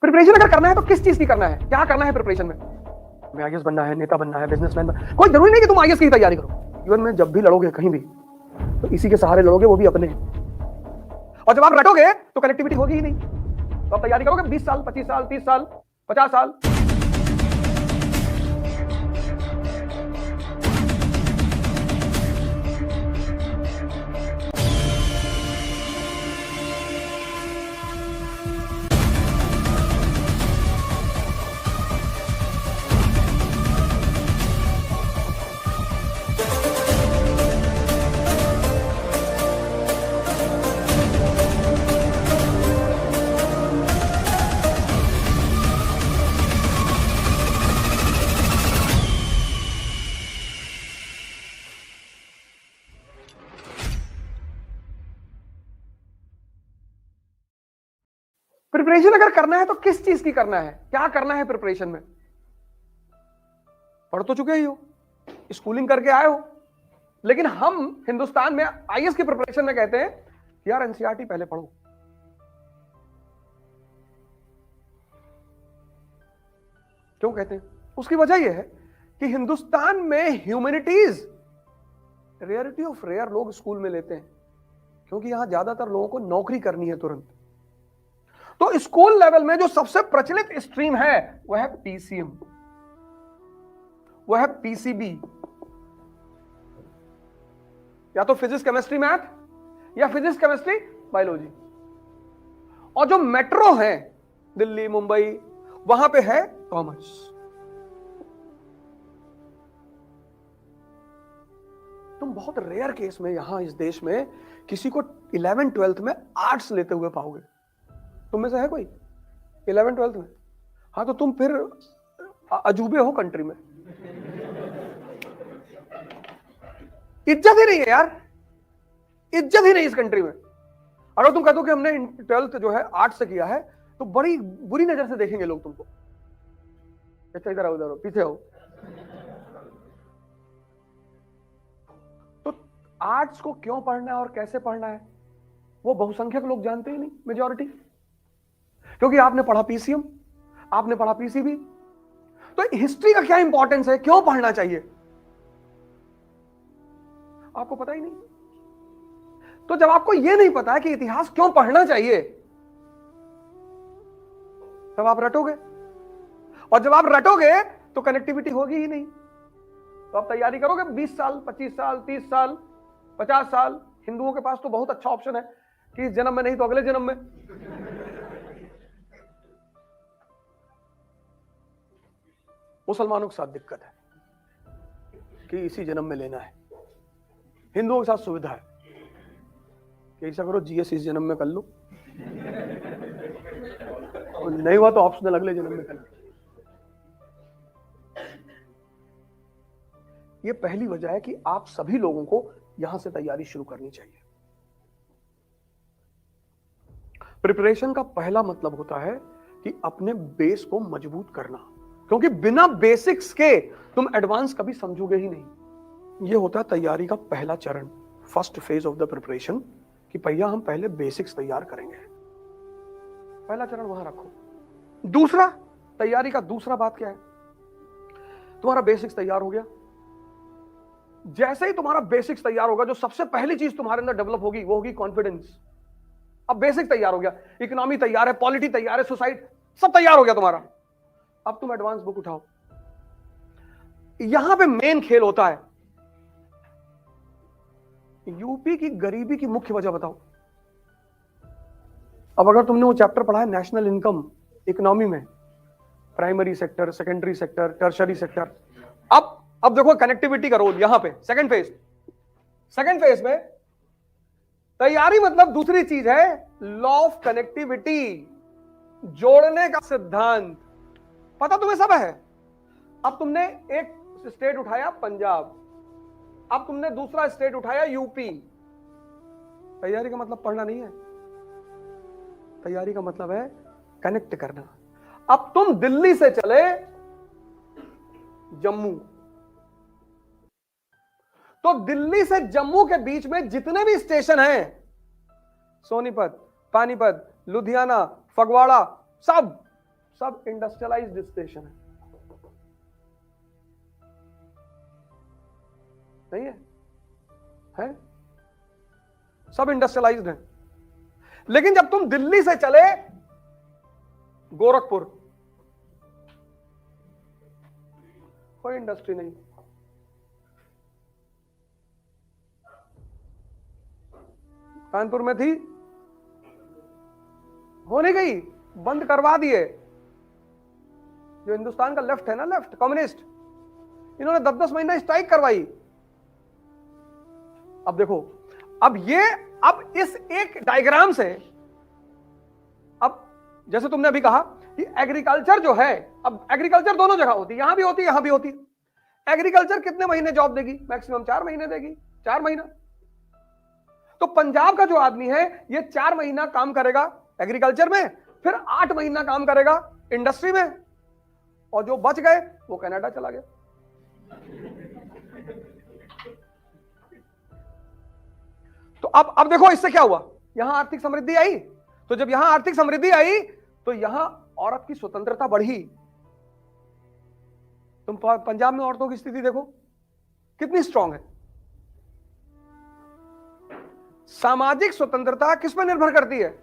Preparation अगर करना है तो किस चीज की करना है, क्या करना है प्रिपरेशन में? हमें आईएएस बनना है, नेता बनना है, बिजनेसमैन बनना, कोई जरूरी नहीं कि तुम आईएएस की तैयारी करो। जीवन में जब भी लड़ोगे कहीं भी तो इसी के सहारे लड़ोगे, वो भी अपने। और जब आप रटोगे तो कनेक्टिविटी होगी ही नहीं। तो आप तैयारी करोगे 20 साल, 25 साल, 30 साल, 50 साल। प्रिपरेशन अगर करना है तो किस चीज की करना है, क्या करना है प्रिपरेशन में? पढ़ तो चुके ही हो, स्कूलिंग करके आए हो, लेकिन हम हिंदुस्तान में आईएएस की प्रिपरेशन में कहते हैं यार एनसीईआरटी पहले पढ़ो। क्यों कहते हैं? उसकी वजह यह है कि हिंदुस्तान में ह्यूमैनिटीज रेयरिटी ऑफ रेयर लोग स्कूल में लेते हैं, क्योंकि यहां ज्यादातर लोगों को नौकरी करनी है तुरंत। तो स्कूल लेवल में जो सबसे प्रचलित स्ट्रीम है वह है पीसीएम, वह है पीसीबी, या तो फिजिक्स केमिस्ट्री मैथ या फिजिक्स केमिस्ट्री बायोलॉजी। और जो मेट्रो है दिल्ली मुंबई, वहां पे है कॉमर्स। तुम बहुत रेयर केस में यहां इस देश में किसी को 11th 12th में आर्ट्स लेते हुए पाओगे। तुम में से है कोई 11th 12th में? हाँ, तो तुम फिर अजूबे हो कंट्री में। इज्जत ही नहीं है यार, इज्जत ही नहीं इस कंट्री में। अगर तुम कहते हो कि हमने 12th जो है आर्ट्स से किया है तो बड़ी बुरी नजर से देखेंगे लोग तुमको। अच्छा इधर आओ, इधर आओ, पीछे आओ। तो आर्ट्स को क्यों पढ़ना है और कैसे पढ़ना है वो बहुसंख्यक लोग जानते ही नहीं, मेजॉरिटी। क्योंकि आपने पढ़ा पीसीएम, आपने पढ़ा पीसीबी। तो हिस्ट्री का क्या इंपॉर्टेंस है, क्यों पढ़ना चाहिए, आपको पता ही नहीं। तो जब आपको यह नहीं पता है कि इतिहास क्यों पढ़ना चाहिए, तब आप रटोगे, और जब आप रटोगे तो कनेक्टिविटी होगी ही नहीं। तो आप तैयारी करोगे 20 साल, 25 साल, 30 साल, 50 साल। हिंदुओं के पास तो बहुत अच्छा ऑप्शन है कि इस जन्म में नहीं तो अगले जन्म में। मुसलमानों के साथ दिक्कत है कि इसी जन्म में लेना है। हिंदुओं के साथ सुविधा है कि ऐसा करो जीएस इस जन्म में कर लो, और नहीं हुआ तो ऑप्शनल अगले जन्म में कर लो। ये पहली वजह है कि आप सभी लोगों को यहां से तैयारी शुरू करनी चाहिए। प्रिपरेशन का पहला मतलब होता है कि अपने बेस को मजबूत करना, क्योंकि बिना बेसिक्स के तुम एडवांस कभी समझोगे ही नहीं। यह होता है तैयारी का पहला चरण, first phase of the preparation, कि भैया हम पहले बेसिक्स तैयार करेंगे। पहला चरण वहां रखो। दूसरा, तैयारी का दूसरा बात क्या है? तुम्हारा बेसिक्स तैयार हो गया। जैसे ही तुम्हारा बेसिक्स तैयार होगा, जो सबसे पहली चीज तुम्हारे अंदर डेवलप होगी वो होगी कॉन्फिडेंस। अब बेसिक तैयार हो गया, इकोनॉमी तैयार है, पॉलिटी तैयार है, सोसाइटी सब तैयार हो गया तुम्हारा। अब तुम एडवांस बुक उठाओ। यहां पे मेन खेल होता है। यूपी की गरीबी की मुख्य वजह बताओ। अब अगर तुमने वो चैप्टर पढ़ा है नेशनल इनकम इकोनॉमी में, primary sector, secondary sector, tertiary sector, अब देखो कनेक्टिविटी का रोल यहां पे। सेकंड फेज में तैयारी मतलब दूसरी चीज है लॉ ऑफ कनेक्टिविटी, जोड़ने का सिद्धांत। पता तुम्हें सब है। अब तुमने एक स्टेट उठाया पंजाब, अब तुमने दूसरा स्टेट उठाया यूपी। तैयारी का मतलब पढ़ना नहीं है, तैयारी का मतलब है कनेक्ट करना। अब तुम दिल्ली से चले जम्मू, तो दिल्ली से जम्मू के बीच में जितने भी स्टेशन हैं, सोनीपत, पानीपत, लुधियाना, फगवाड़ा, सब सब इंडस्ट्रियलाइज्ड स्टेशन नहीं है? सब इंडस्ट्रियलाइज्ड है। लेकिन जब तुम दिल्ली से चले गोरखपुर, कोई इंडस्ट्री नहीं। कानपुर में थी, हो नहीं गई, बंद करवा दिए। जो हिंदुस्तान का लेफ्ट है ना, लेफ्ट कम्युनिस्ट, इन्होंने 10-10 महीना स्ट्राइक करवाई। अब देखो, अब इस एक डायग्राम से, अब जैसे तुमने अभी कहा कि एग्रीकल्चर जो है, अब एग्रीकल्चर दोनों जगह होती है, यहां भी होती है, यहां भी होती है। एग्रीकल्चर कितने महीने जॉब देगी? मैक्सिमम 4 महीने देगी, 4 महीना। तो पंजाब का जो आदमी है, ये 4 महीना काम करेगा एग्रीकल्चर में, फिर 8 महीना काम करेगा इंडस्ट्री में, और जो बच गए वो कनाडा चला गया। तो अब देखो इससे क्या हुआ, यहां आर्थिक समृद्धि आई। तो जब यहां आर्थिक समृद्धि आई तो यहां औरत की स्वतंत्रता बढ़ी। तुम पंजाब में औरतों की स्थिति देखो कितनी स्ट्रांग है। सामाजिक स्वतंत्रता किस पर निर्भर करती है?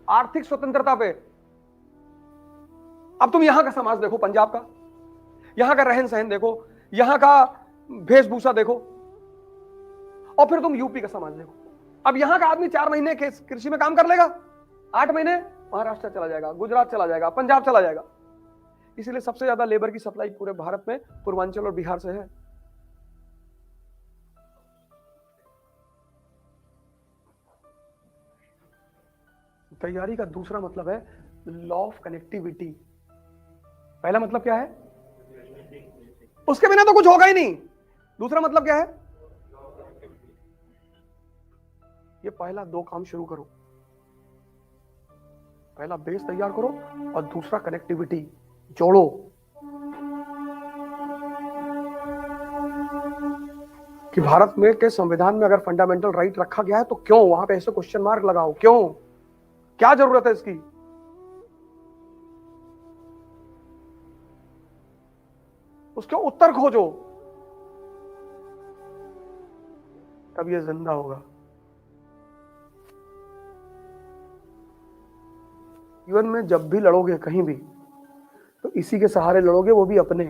आर्थिक स्वतंत्रता पे। अब तुम यहां का समाज देखो, पंजाब का, यहां का रहन सहन देखो, यहां का वेशभूषा देखो, और फिर तुम यूपी का समाज देखो। अब यहां का आदमी 4 महीने के कृषि में काम कर लेगा, 8 महीने महाराष्ट्र चला जाएगा, गुजरात चला जाएगा, पंजाब चला जाएगा। इसीलिए सबसे ज्यादा लेबर की सप्लाई पूरे भारत में पूर्वांचल और बिहार से है। तैयारी का दूसरा मतलब है लॉ ऑफ कनेक्टिविटी। पहला मतलब क्या है? उसके बिना तो कुछ होगा ही नहीं। दूसरा मतलब क्या है? ये पहला 2 काम शुरू करो। पहला बेस तैयार करो और दूसरा कनेक्टिविटी जोड़ो। कि भारत में के संविधान में अगर फंडामेंटल राइट रखा गया है तो क्यों वहां पे ऐसे क्वेश्चन मार्क लगाओ, क्यों, क्या जरूरत है इसकी? उसके उत्तर खोजो, तब ये जिंदा होगा। जीवन में जब भी लड़ोगे कहीं भी, तो इसी के सहारे लड़ोगे, वो भी अपने।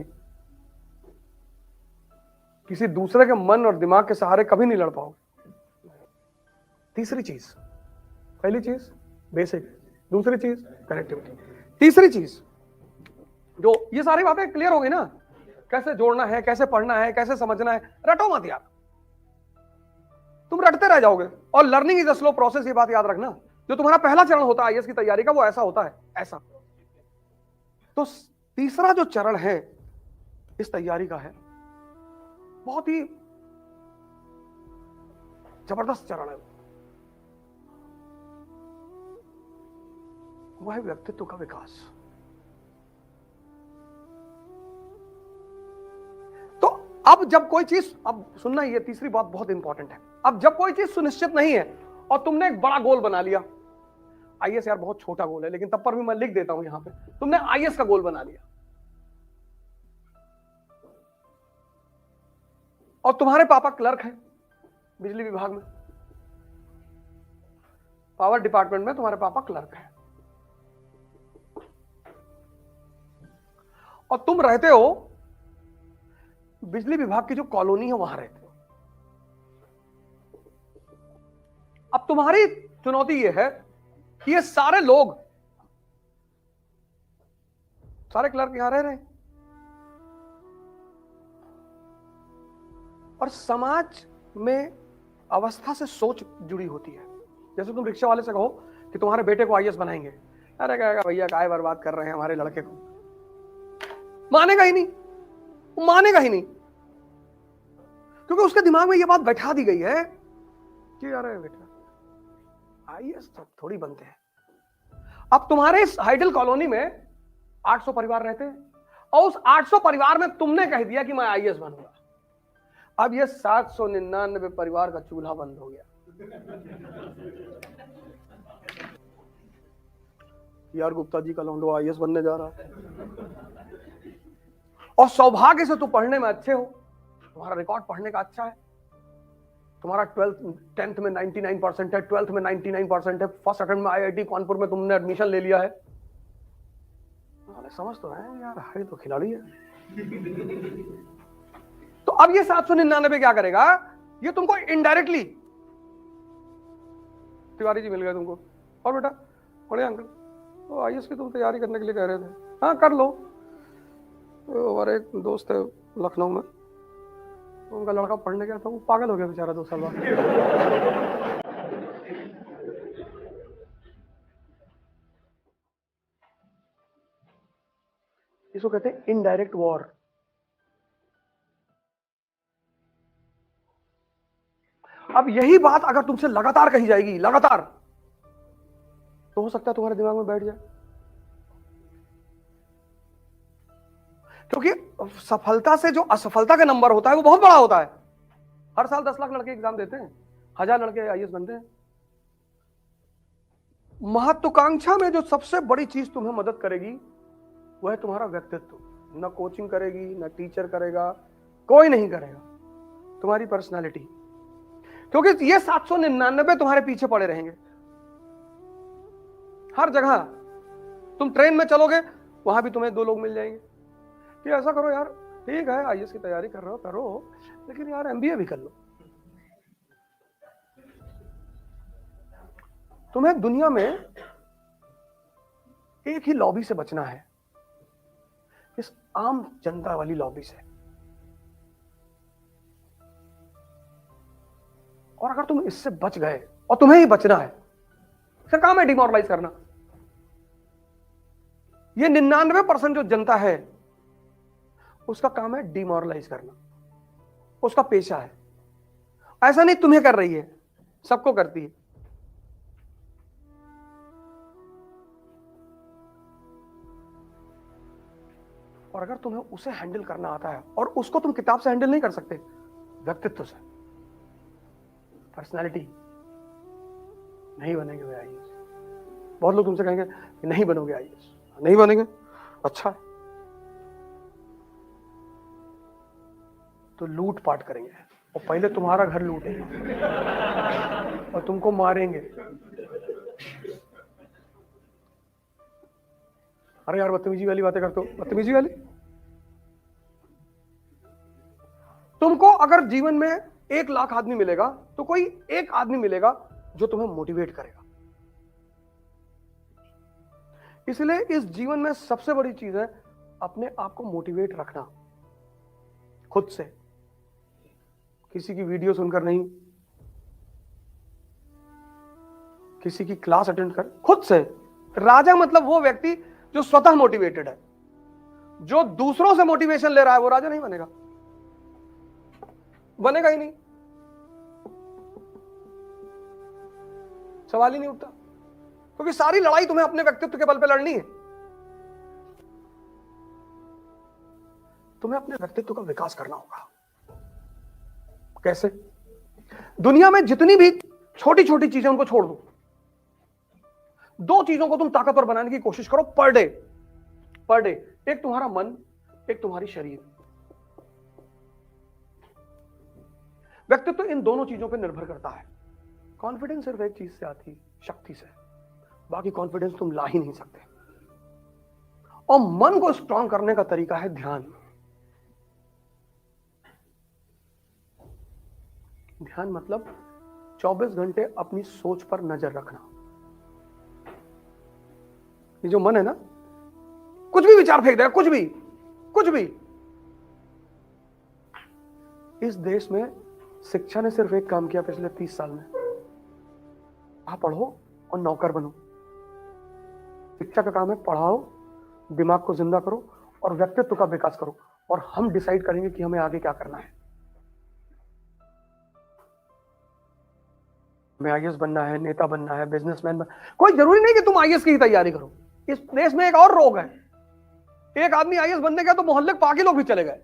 किसी दूसरे के मन और दिमाग के सहारे कभी नहीं लड़ पाओगे। तीसरी चीज, पहली चीज बेसिक, दूसरी चीज कनेक्टिविटी, तीसरी चीज, जो ये सारी बातें क्लियर हो गई ना, कैसे जोड़ना है, कैसे पढ़ना है, कैसे समझना है। रटो मत यार, तुम रटते रह जाओगे। और learning is a slow process, ये बात याद रखना। जो तुम्हारा पहला चरण होता है आईएएस की तैयारी का, वो ऐसा होता है, ऐसा। तो तीसरा जो चरण है इस तैयारी का है, बहुत ही जबरदस्त चरण है। वो है व्यक्तित्व का विकास। तो अब जब कोई चीज, अब सुनना, ये तीसरी बात बहुत इंपॉर्टेंट है। अब जब कोई चीज सुनिश्चित नहीं है और तुमने एक बड़ा गोल बना लिया, आईएएस यार बहुत छोटा गोल है, लेकिन तब पर भी मैं लिख देता हूं यहां पे, तुमने आईएएस का गोल बना लिया और तुम्हारे पापा क्लर्क हैं बिजली विभाग में, पावर डिपार्टमेंट में तुम्हारे पापा क्लर्क हैं, और तुम रहते हो बिजली विभाग की जो कॉलोनी है वहां रहते हो। अब तुम्हारी चुनौती यह है कि ये सारे लोग, सारे क्लर्क यहां रह रहे हैं, और समाज में अवस्था से सोच जुड़ी होती है। जैसे तुम रिक्शा वाले से कहो कि तुम्हारे बेटे को आईएएस बनाएंगे, अरे कहेगा भैया काय बर्बाद कर रहे हैं हमारे लड़के को, मानेगा ही नहीं, वो मानेगा ही नहीं, क्योंकि उसके दिमाग में ये बात बैठा दी गई है कि अरे बेटा आईएएस तो थोड़ी बनते हैं। अब तुम्हारे इस हाइडल कॉलोनी में 800 परिवार रहते हैं, और उस 800 परिवार में तुमने कह दिया कि मैं आईएएस बनूंगा। अब ये 799 परिवार का चूल्हा बंद हो गया। यार गुप्ता जी का लौंडो आईएएस बनने जा रहा है, और सौभाग्य से तुम पढ़ने में अच्छे हो, तुम्हारा रिकॉर्ड पढ़ने का अच्छा है, तुम्हारा 10th में 99% है, 12th में 99% है, फर्स्ट अटेम्प्ट में आईआईटी कानपुर में तुमने एडमिशन ले लिया है। अरे समझ तो है यार, है तो खिलाड़ी है। तो अब ये 799 क्या करेगा, ये तुमको इनडायरेक्टली, तिवारी जी मिल गए तुमको, और बेटा बड़े अंकल तो आईएएस की तुम तैयारी करने के लिए कह रहे थे, हाँ कर लो। तो हमारे एक दोस्त है लखनऊ में, उनका लड़का पढ़ने गया था, वो पागल हो गया बेचारा 2 साल बाद। इसको कहते हैं इनडायरेक्ट वॉर। अब यही बात अगर तुमसे लगातार कही जाएगी, लगातार, तो हो सकता है तुम्हारे दिमाग में बैठ जाए, क्योंकि सफलता से जो असफलता का नंबर होता है वो बहुत बड़ा होता है। हर साल 10 लाख लड़के एग्जाम देते हैं, 1000 लड़के आईएएस बनते हैं। महत्वाकांक्षा में जो सबसे बड़ी चीज तुम्हें मदद करेगी वह है तुम्हारा व्यक्तित्व। न कोचिंग करेगी, न टीचर करेगा, कोई नहीं करेगा, तुम्हारी पर्सनालिटी। क्योंकि ये 799 तुम्हारे पीछे पड़े रहेंगे हर जगह। तुम ट्रेन में चलोगे, वहां भी तुम्हें 2 लोग मिल जाएंगे कि ऐसा करो यार, ठीक है आईएएस की तैयारी कर रहे हो करो, लेकिन यार एमबीए भी कर लो। तुम्हें दुनिया में एक ही लॉबी से बचना है, इस आम जनता वाली लॉबी से। और अगर तुम इससे बच गए, और तुम्हें ही बचना है, इसका काम है डिमोरलाइज करना। ये 99% जो जनता है उसका काम है डिमोरलाइज करना, उसका पेशा है। ऐसा नहीं तुम्हें कर रही है, सबको करती है। और अगर तुम्हें उसे हैंडल करना आता है, और उसको तुम किताब से हैंडल नहीं कर सकते, व्यक्तित्व से, पर्सनालिटी, नहीं बनेंगे वे आईएएस। बहुत लोग तुमसे कहेंगे कि नहीं बनोगे आईएएस, नहीं बनेंगे, अच्छा है, तो लूट पाट करेंगे, और पहले तुम्हारा घर लूटेंगे और तुमको मारेंगे। अरे यार बदतमीजी वाली बातें करते हो, बदतमीजी वाली। तुमको अगर जीवन में 1 लाख आदमी मिलेगा, तो कोई एक आदमी मिलेगा जो तुम्हें मोटिवेट करेगा। इसलिए इस जीवन में सबसे बड़ी चीज है अपने आप को मोटिवेट रखना, खुद से, किसी की वीडियो सुनकर नहीं, किसी की क्लास अटेंड कर, खुद से। राजा मतलब वो व्यक्ति जो स्वतः मोटिवेटेड है। जो दूसरों से मोटिवेशन ले रहा है वो राजा नहीं बनेगा, बनेगा ही नहीं, सवाल ही नहीं उठता। क्योंकि सारी लड़ाई तुम्हें अपने व्यक्तित्व के बल पे लड़नी है। तुम्हें अपने व्यक्तित्व का विकास करना होगा। कैसे? दुनिया में जितनी भी छोटी छोटी चीजें उनको छोड़ दो, 2 चीजों को तुम ताकतवर बनाने की कोशिश करो पर डे। एक तुम्हारा मन, एक तुम्हारी शरीर। व्यक्तित्व इन दोनों चीजों पर निर्भर करता है। कॉन्फिडेंस सिर्फ एक चीज से आती, शक्ति से। बाकी कॉन्फिडेंस तुम ला ही नहीं सकते। और मन को स्ट्रांग करने का तरीका है ध्यान। ध्यान मतलब 24 घंटे अपनी सोच पर नजर रखना। ये जो मन है ना, कुछ भी विचार फेंक देगा, कुछ भी। इस देश में शिक्षा ने सिर्फ एक काम किया पिछले 30 साल में, आप पढ़ो और नौकर बनो। शिक्षा का काम है पढ़ाओ, दिमाग को जिंदा करो और व्यक्तित्व का विकास करो, और हम डिसाइड करेंगे कि हमें आगे क्या करना है। हमें आईएएस बनना है, नेता बनना है, बिजनेसमैन बनना, कोई जरूरी नहीं कि तुम आईएएस की ही तैयारी करो। इस देश में एक और रोग है, एक आदमी आईएएस बनने गया तो मोहल्ले के बाकी लोग भी चले गए,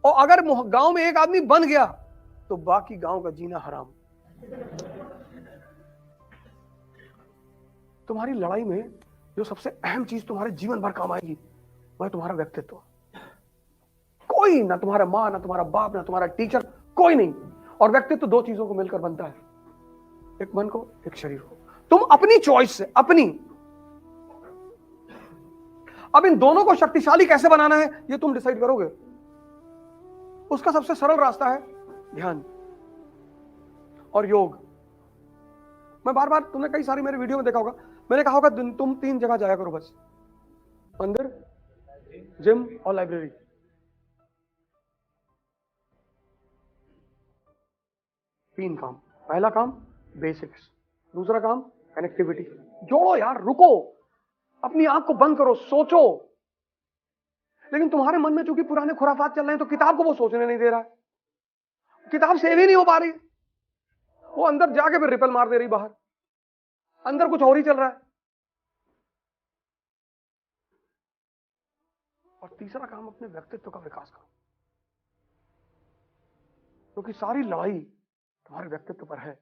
और अगर गांव में एक आदमी बन गया तो बाकी गांव का जीना हराम। तुम्हारी लड़ाई में जो सबसे अहम चीज तुम्हारे जीवन भर काम आएगी वह तुम्हारा व्यक्तित्व। कोई ना तुम्हारा माँ, ना तुम्हारा बाप, ना तुम्हारा टीचर, कोई नहीं। और व्यक्तित्व दो चीजों को मिलकर बनता है, एक मन को, एक शरीर को। तुम अपनी चॉइस से, अपनी, अब इन दोनों को शक्तिशाली कैसे बनाना है ये तुम डिसाइड करोगे। उसका सबसे सरल रास्ता है ध्यान और योग। मैं बार बार, तुमने कई सारी मेरे वीडियो में देखा होगा, मैंने कहा होगा तुम 3 जगह जाया करो बस, मंदिर, जिम और लाइब्रेरी। तीन काम। पहला काम बेसिक्स, दूसरा काम कनेक्टिविटी। जोड़ो यार, रुको, अपनी आंख को बंद करो, सोचो। लेकिन तुम्हारे मन में चूंकि पुराने खुराफात चल रहे हैं तो किताब को वो सोचने नहीं दे रहा है, किताब सेव ही नहीं हो पा रही, वो अंदर जाके फिर रिपल मार दे रही बाहर, अंदर कुछ और ही चल रहा है। और तीसरा काम, अपने व्यक्तित्व का विकास करो, क्योंकि सारी लड़ाई तुम्हारे व्यक्तित्व पर है।